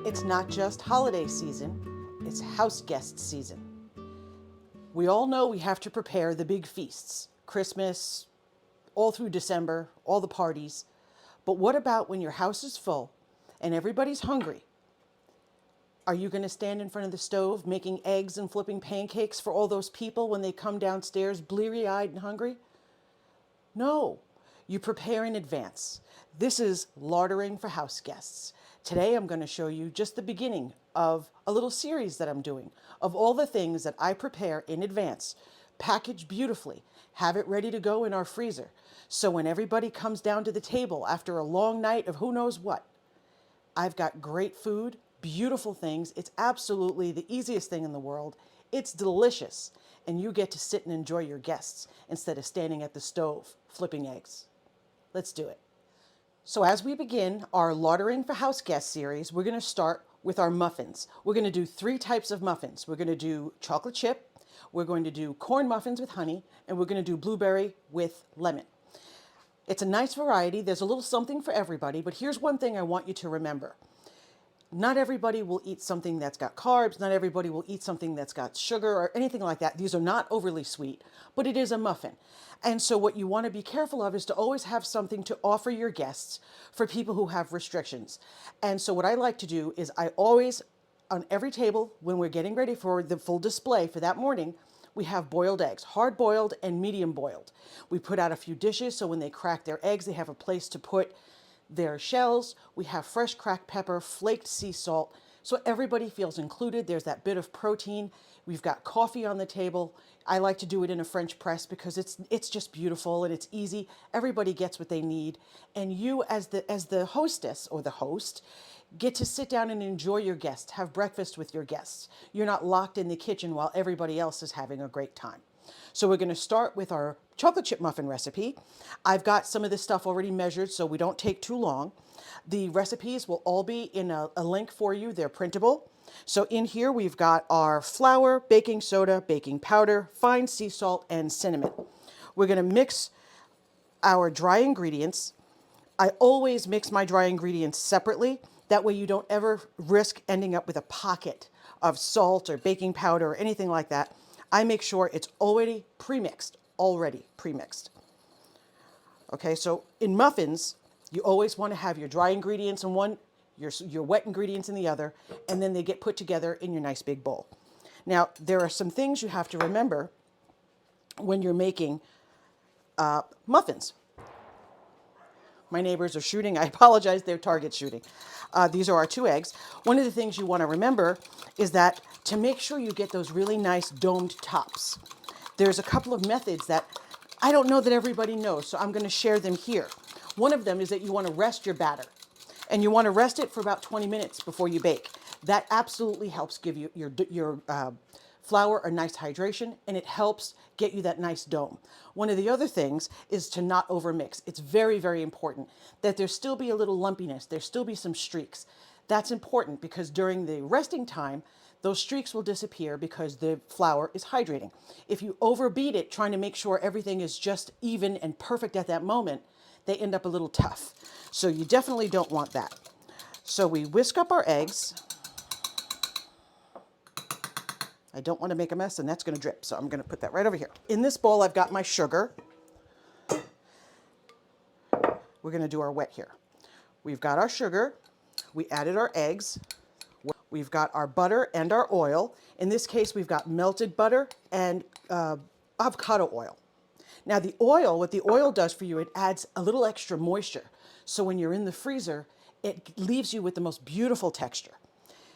It's not just holiday season, it's house guest season. We all know we have to prepare the big feasts, Christmas, all through December, all the parties. But what about when your house is full and everybody's hungry? Are you going to stand in front of the stove making eggs and flipping pancakes for all those people when they come downstairs bleary-eyed and hungry? No, you prepare in advance. This is lardering for house guests. Today I'm going to show you just the beginning of a little series that I'm doing of all the things that I prepare in advance, package beautifully, have it ready to go in our freezer. So when everybody comes down to the table after a long night of who knows what, I've got great food, beautiful things. It's absolutely the easiest thing in the world. It's delicious. And you get to sit and enjoy your guests instead of standing at the stove flipping eggs. Let's do it. So as we begin our Lardering for House Guests series, we're going to start with our muffins. We're going to do 3 types of muffins. We're going to do chocolate chip, we're going to do corn muffins with honey, and we're going to do blueberry with lemon. It's a nice variety. There's a little something for everybody, but here's one thing I want you to remember. Not everybody will eat something that's got carbs. Not everybody will eat something that's got sugar or anything like that. These are not overly sweet, but it is a muffin. And so what you want to be careful of is to always have something to offer your guests for people who have restrictions. And so what I like to do is I always, on every table, when we're getting ready for the full display for that morning, we have boiled eggs, hard boiled and medium boiled. We put out a few dishes so when they crack their eggs, they have a place to put their shells. We have fresh cracked pepper, flaked sea salt, so everybody feels included. There's that bit of protein. We've got coffee on the table. I like to do it in a French press because it's just beautiful and it's easy. Everybody gets what they need, and you as the hostess or the host get to sit down and enjoy your guests, have breakfast with your guests. You're not locked in the kitchen while everybody else is having a great time. So we're going to start with our chocolate chip muffin recipe. I've got some of this stuff already measured so we don't take too long. The recipes will all be in a link for you. They're printable. So in here we've got our flour, baking soda, baking powder, fine sea salt, and cinnamon. We're going to mix our dry ingredients. I always mix my dry ingredients separately. That way you don't ever risk ending up with a pocket of salt or baking powder or anything like that. I make sure it's already pre-mixed. Okay, so in muffins, you always want to have your dry ingredients in one, your wet ingredients in the other, and then they get put together in your nice big bowl. Now, there are some things you have to remember when you're making muffins. My neighbors are shooting. I apologize, they're target shooting. These are our 2 eggs. One of the things you want to remember is that to make sure you get those really nice domed tops, there's a couple of methods that I don't know that everybody knows, so I'm going to share them here. One of them is that you want to rest your batter, and you want to rest it for about 20 minutes before you bake. That absolutely helps give you your flour a nice hydration, and it helps get you that nice dome. One of the other things is to not overmix. It's very, very important that there still be a little lumpiness, there still be some streaks. That's important because during the resting time, those streaks will disappear because the flour is hydrating. If you overbeat it, trying to make sure everything is just even and perfect at that moment, they end up a little tough. So you definitely don't want that. So we whisk up our eggs. I don't want to make a mess, and that's going to drip, so I'm going to put that right over here. In this bowl, I've got my sugar. We're going to do our wet here. We've got our sugar. We added our eggs. We've got our butter and our oil. In this case, we've got melted butter and avocado oil. Now the oil, what the oil does for you, it adds a little extra moisture. So when you're in the freezer, it leaves you with the most beautiful texture.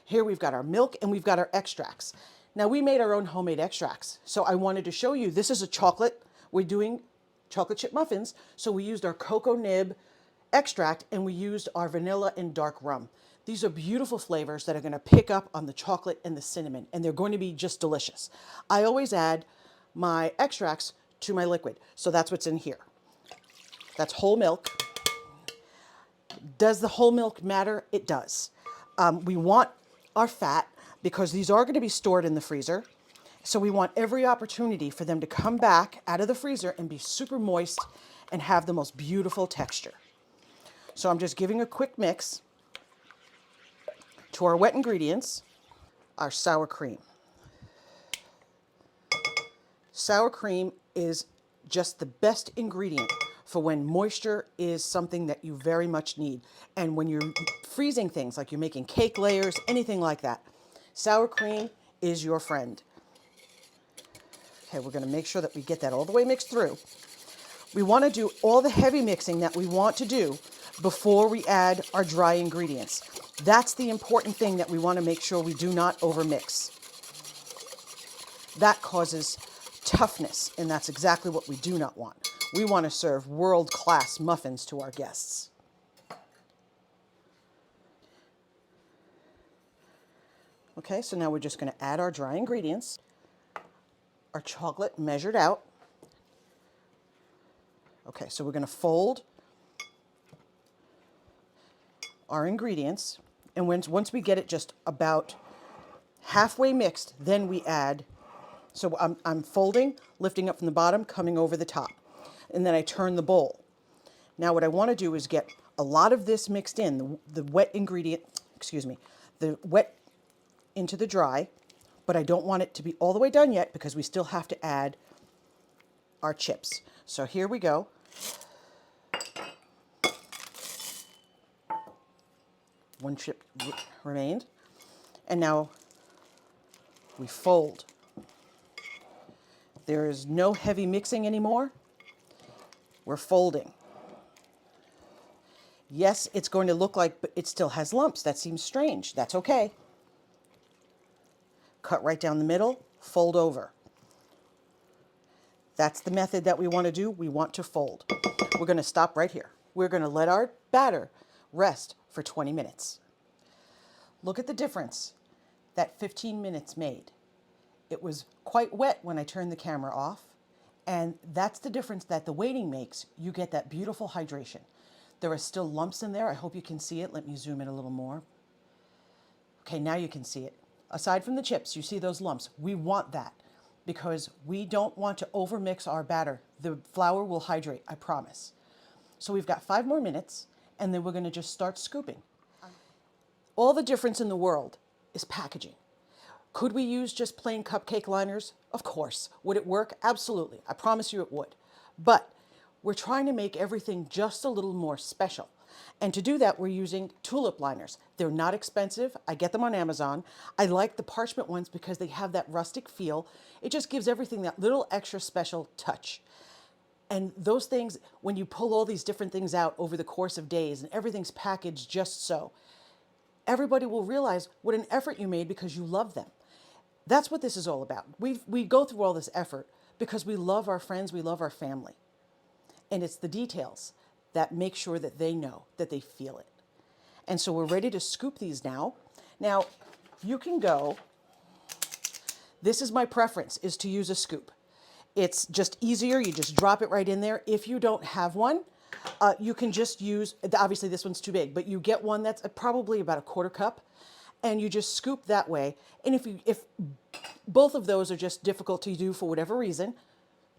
Here we've got our milk and we've got our extracts. Now we made our own homemade extracts. So I wanted to show you, this is a chocolate. We're doing chocolate chip muffins. So we used our cocoa nib extract and we used our vanilla and dark rum. These are beautiful flavors that are going to pick up on the chocolate and the cinnamon, and they're going to be just delicious. I always add my extracts to my liquid, so that's what's in here. That's whole milk. Does the whole milk matter? It does. We want our fat because these are going to be stored in the freezer, so we want every opportunity for them to come back out of the freezer and be super moist and have the most beautiful texture. So I'm just giving a quick mix. To our wet ingredients, our sour cream. Sour cream is just the best ingredient for when moisture is something that you very much need. And when you're freezing things, like you're making cake layers, anything like that, sour cream is your friend. Okay, we're going to make sure that we get that all the way mixed through. We want to do all the heavy mixing that we want to do before we add our dry ingredients. That's the important thing that we want to make sure we do not overmix. That causes toughness, and that's exactly what we do not want. We want to serve world-class muffins to our guests. Okay, so now we're just going to add our dry ingredients. Our chocolate measured out. Okay, so we're going to fold our ingredients, and once we get it just about halfway mixed, then we add. So I'm folding, lifting up from the bottom, coming over the top, and then I turn the bowl. Now what I want to do is get a lot of this mixed in, the wet ingredient, the wet into the dry, but I don't want it to be all the way done yet because we still have to add our chips. So here we go. One chip remained. And now we fold. There is no heavy mixing anymore. We're folding. Yes, it's going to look like, but it still has lumps. That seems strange. That's okay. Cut right down the middle, fold over. That's the method that we want to do. We want to fold. We're going to stop right here. We're going to let our batter rest for 20 minutes. Look at the difference that 15 minutes made. It was quite wet when I turned the camera off, and that's the difference that the waiting makes. You get that beautiful hydration. There are still lumps in there. I hope you can see it. Let me zoom in a little more. Okay, now you can see it. Aside from the chips, you see those lumps. We want that because we don't want to overmix our batter. The flour will hydrate, I promise. So we've got 5 more minutes, and then we're going to just start scooping. All the difference in the world is packaging. Could we use just plain cupcake liners? Of course. Would it work? Absolutely. I promise you it would. But we're trying to make everything just a little more special. And to do that, we're using tulip liners. They're not expensive. I get them on Amazon. I like the parchment ones because they have that rustic feel. It just gives everything that little extra special touch. And those things, when you pull all these different things out over the course of days and everything's packaged just so, everybody will realize what an effort you made because you love them. That's what this is all about. We go through all this effort because we love our friends, we love our family. And it's the details that make sure that they know, that they feel it. And so we're ready to scoop these now. Now, you can go, this is my preference, is to use a scoop. It's just easier, you just drop it right in there. If you don't have one, you can just use, obviously this one's too big, but you get one that's probably about a 1/4 cup, and you just scoop that way. And if both of those are just difficult to do for whatever reason,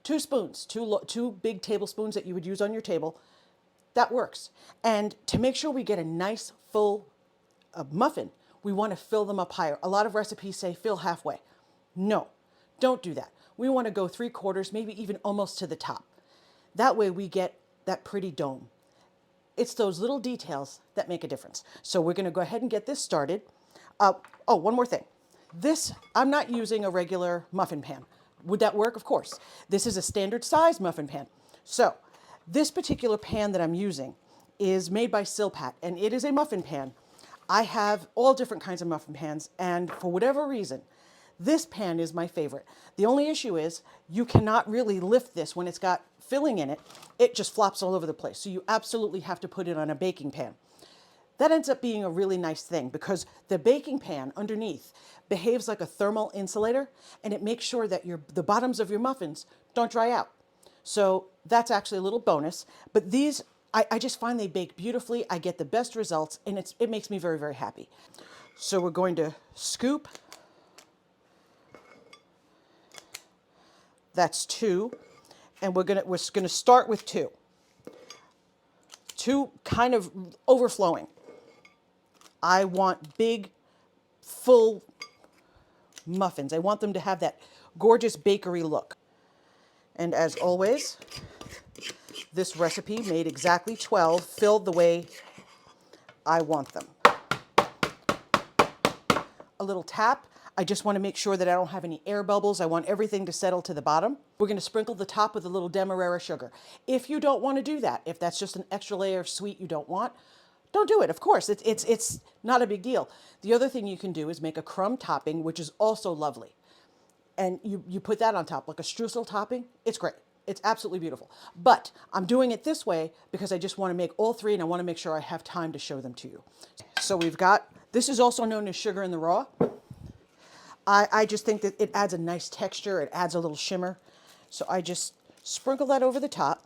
2 spoons, two big tablespoons that you would use on your table, that works. And to make sure we get a nice full muffin, we want to fill them up higher. A lot of recipes say fill halfway. No, don't do that. We want to go 3/4, maybe even almost to the top. That way we get that pretty dome. It's those little details that make a difference. So we're going to go ahead and get this started. Oh, one more thing. This, I'm not using a regular muffin pan. Would that work? Of course. This is a standard size muffin pan. So this particular pan that I'm using is made by Silpat, and it is a muffin pan. I have all different kinds of muffin pans, and for whatever reason, this pan is my favorite. The only issue is you cannot really lift this when it's got filling in it. It just flops all over the place. So you absolutely have to put it on a baking pan. That ends up being a really nice thing because the baking pan underneath behaves like a thermal insulator, and it makes sure that the bottoms of your muffins don't dry out. So that's actually a little bonus. But these, I just find they bake beautifully. I get the best results, and it makes me very, very happy. So we're going to scoop. That's 2, and we're gonna start with 2. 2 kind of overflowing. I want big full muffins. I want them to have that gorgeous bakery look. And as always, this recipe made exactly 12, filled the way I want them. A little tap. I just want to make sure that I don't have any air bubbles. I want everything to settle to the bottom. We're going to sprinkle the top with a little demerara sugar. If you don't want to do that, if that's just an extra layer of sweet you don't want, don't do it. Of course, it's not a big deal. The other thing you can do is make a crumb topping, which is also lovely. And you put that on top, like a streusel topping. It's great. It's absolutely beautiful. But I'm doing it this way because I just want to make all three and I want to make sure I have time to show them to you. So we've got, this is also known as sugar in the raw. I just think that it adds a nice texture. It adds a little shimmer. So I just sprinkle that over the top.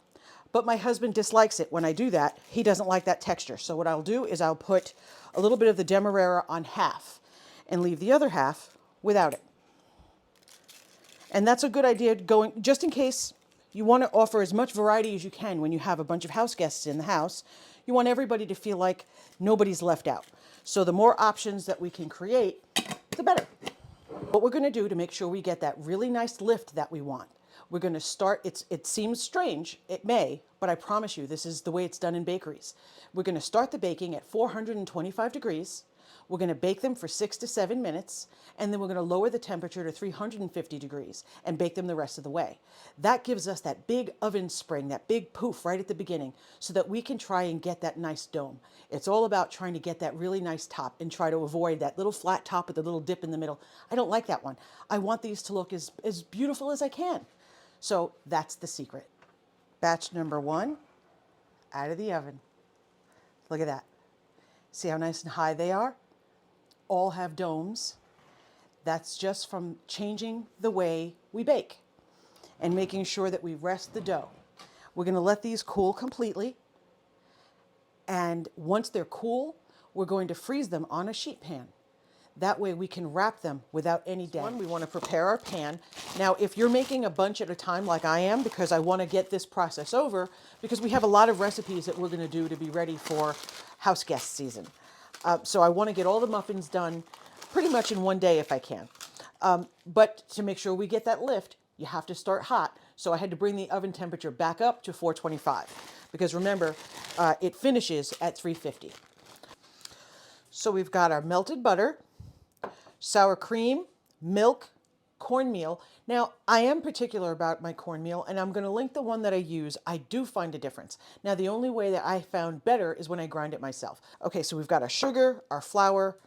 But my husband dislikes it when I do that. He doesn't like that texture. So what I'll do is I'll put a little bit of the demerara on half and leave the other half without it. And that's a good idea going, just in case you want to offer as much variety as you can when you have a bunch of house guests in the house. You want everybody to feel like nobody's left out. So the more options that we can create, the better. What we're going to do to make sure we get that really nice lift that we want, we're going to start, it seems strange, it may, but I promise you this is the way it's done in bakeries. We're going to start the baking at 425 degrees. We're going to bake them for 6 to 7 minutes, and then we're going to lower the temperature to 350 degrees and bake them the rest of the way. That gives us that big oven spring, that big poof right at the beginning, so that we can try and get that nice dome. It's all about trying to get that really nice top and try to avoid that little flat top with a little dip in the middle. I don't like that one. I want these to look as beautiful as I can. So that's the secret. Batch number 1 out of the oven. Look at that. See how nice and high they are? All have domes. That's just from changing the way we bake and making sure that we rest the dough. We're going to let these cool completely. And once they're cool, we're going to freeze them on a sheet pan. That way we can wrap them without any damage. We want to prepare our pan. Now, if you're making a bunch at a time like I am, because I want to get this process over, because we have a lot of recipes that we're going to do to be ready for house guest season. So I want to get all the muffins done pretty much in one day if I can. But to make sure we get that lift, you have to start hot. So I had to bring the oven temperature back up to 425. Because remember, it finishes at 350. So we've got our melted butter, sour cream, milk, cornmeal. Now, I am particular about my cornmeal, and I'm going to link the one that I use. I do find a difference. Now, the only way that I found better is when I grind it myself. Okay, so we've got our sugar, our flour,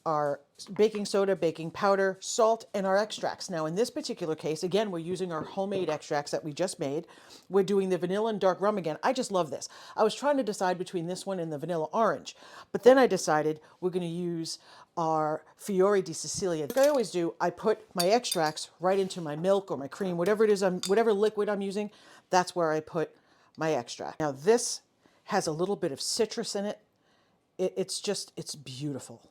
our baking soda, baking powder, salt, and our extracts. Now, in this particular case, again, we're using our homemade extracts that we just made. We're doing the vanilla and dark rum again. I just love this. I was trying to decide between this one and the vanilla orange, but then I decided we're going to use our Fiori di Sicilia. Like I always do, I put my extracts right into my milk or my cream, whatever it is, whatever liquid I'm using, that's where I put my extract. Now, this has a little bit of citrus in it. It's beautiful.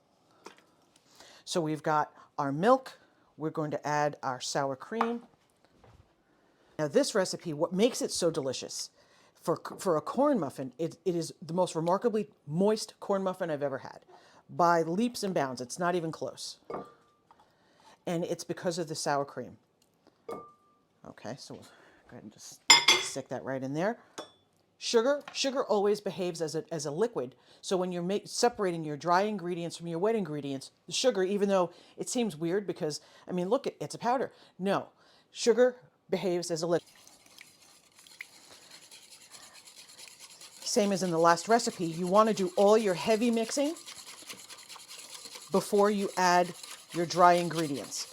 So we've got our milk. We're going to add our sour cream. Now this recipe, what makes it so delicious for a corn muffin, it is the most remarkably moist corn muffin I've ever had. By leaps and bounds. It's not even close. And it's because of the sour cream. Okay, so we'll go ahead and just stick that right in there. Sugar always behaves as a liquid. So when you're separating your dry ingredients from your wet ingredients, the sugar, even though it seems weird because, I mean, look, it's a powder. No, sugar behaves as a liquid. Same as in the last recipe, you want to do all your heavy mixing before you add your dry ingredients.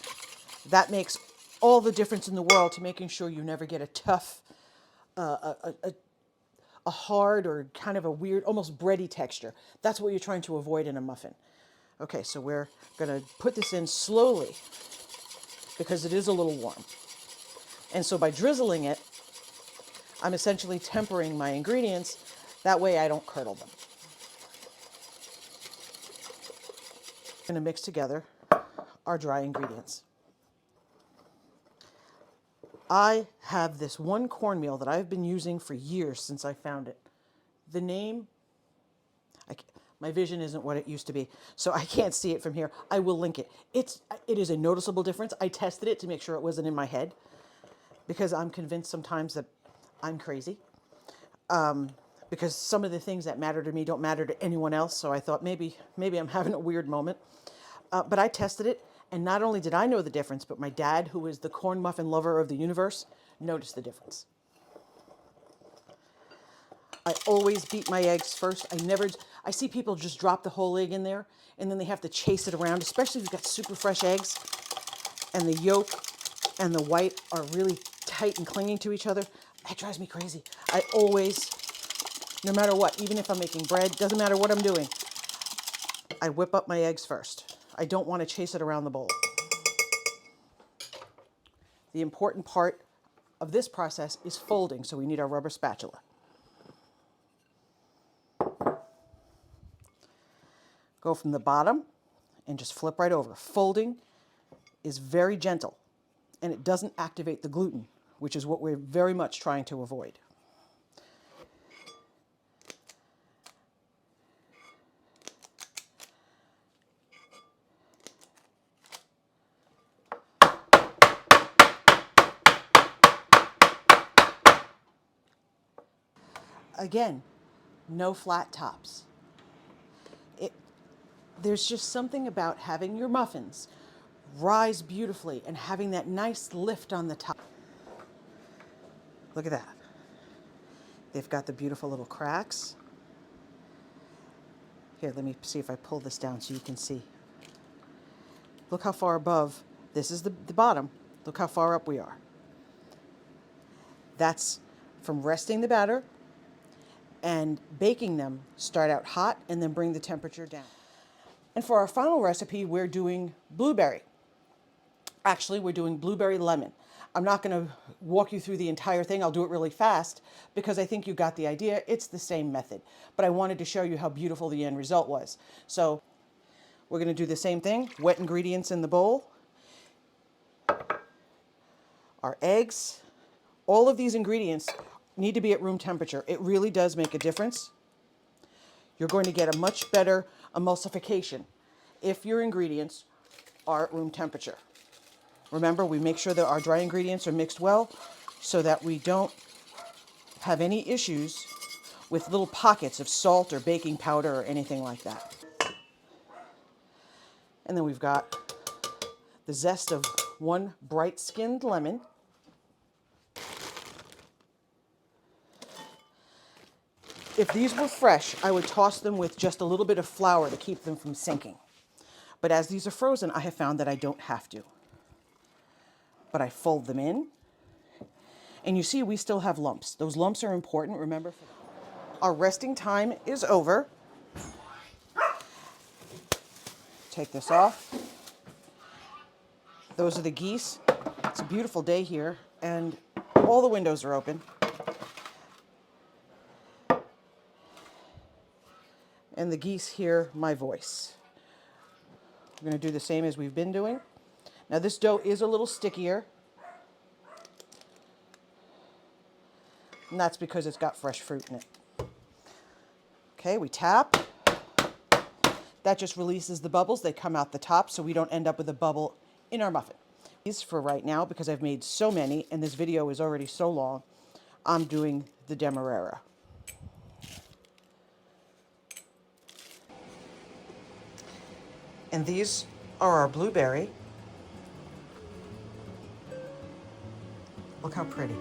That makes all the difference in the world to making sure you never get a tough, a hard or kind of a weird, almost bready texture. That's what you're trying to avoid in a muffin. Okay, so we're going to put this in slowly because it is a little warm. And so by drizzling it, I'm essentially tempering my ingredients. That way I don't curdle them. I'm going to mix together our dry ingredients. I have this one cornmeal that I've been using for years since I found it. The name, My vision isn't what it used to be, so I can't see it from here. I will link it. It is a noticeable difference. I tested it to make sure it wasn't in my head, because I'm convinced sometimes that I'm crazy. Because some of the things that matter to me don't matter to anyone else. So I thought maybe I'm having a weird moment. But I tested it, and not only did I know the difference, but my dad, who is the corn muffin lover of the universe, noticed the difference. I always beat my eggs first. I see people just drop the whole egg in there, and then they have to chase it around, especially if you've got super fresh eggs, and the yolk and the white are really tight and clinging to each other. That drives me crazy. I always, no matter what, even if I'm making bread, doesn't matter what I'm doing, I whip up my eggs first. I don't want to chase it around the bowl. The important part of this process is folding, so we need our rubber spatula. Go from the bottom and just flip right over. Folding is very gentle, and it doesn't activate the gluten, which is what we're very much trying to avoid. Again, no flat tops. There's just something about having your muffins rise beautifully and having that nice lift on the top. Look at that. They've got the beautiful little cracks. Here, let me see if I pull this down so you can see. Look how far above. This is the bottom. Look how far up we are. That's from resting the batter and baking them. Start out hot and then bring the temperature down. And for our final recipe, we're doing blueberry. Actually, we're doing blueberry lemon. I'm not going to walk you through the entire thing. I'll do it really fast because I think you got the idea. It's the same method, but I wanted to show you how beautiful the end result was. So we're going to do the same thing. Wet ingredients in the bowl. Our eggs. All of these ingredients need to be at room temperature. It really does make a difference. You're going to get a much better emulsification if your ingredients are at room temperature. Remember, we make sure that our dry ingredients are mixed well so that we don't have any issues with little pockets of salt or baking powder or anything like that. And then we've got the zest of one bright-skinned lemon. If these were fresh, I would toss them with just a little bit of flour to keep them from sinking. But as these are frozen, I have found that I don't have to. But I fold them in. And you see, we still have lumps. Those lumps are important, remember. Our resting time is over. Take this off. Those are the geese. It's a beautiful day here, and all the windows are open. And the geese hear my voice. We're going to do the same as we've been doing. Now this dough is a little stickier. And that's because it's got fresh fruit in it. Okay, we tap. That just releases the bubbles. They come out the top so we don't end up with a bubble in our muffin. These for right now, because I've made so many and this video is already so long, I'm doing the Demerara. And these are our blueberry. Look how pretty.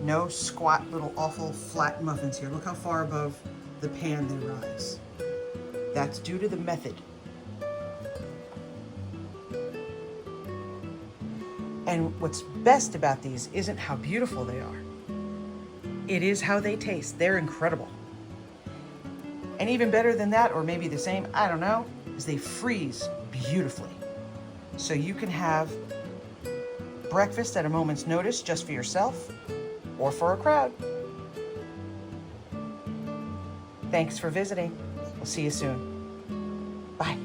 No squat little awful flat muffins here. Look how far above the pan they rise. That's due to the method. And what's best about these isn't how beautiful they are. It is how they taste. They're incredible. And even better than that, or maybe the same, I don't know, is they freeze beautifully. So you can have breakfast at a moment's notice just for yourself or for a crowd. Thanks for visiting. We'll see you soon. Bye.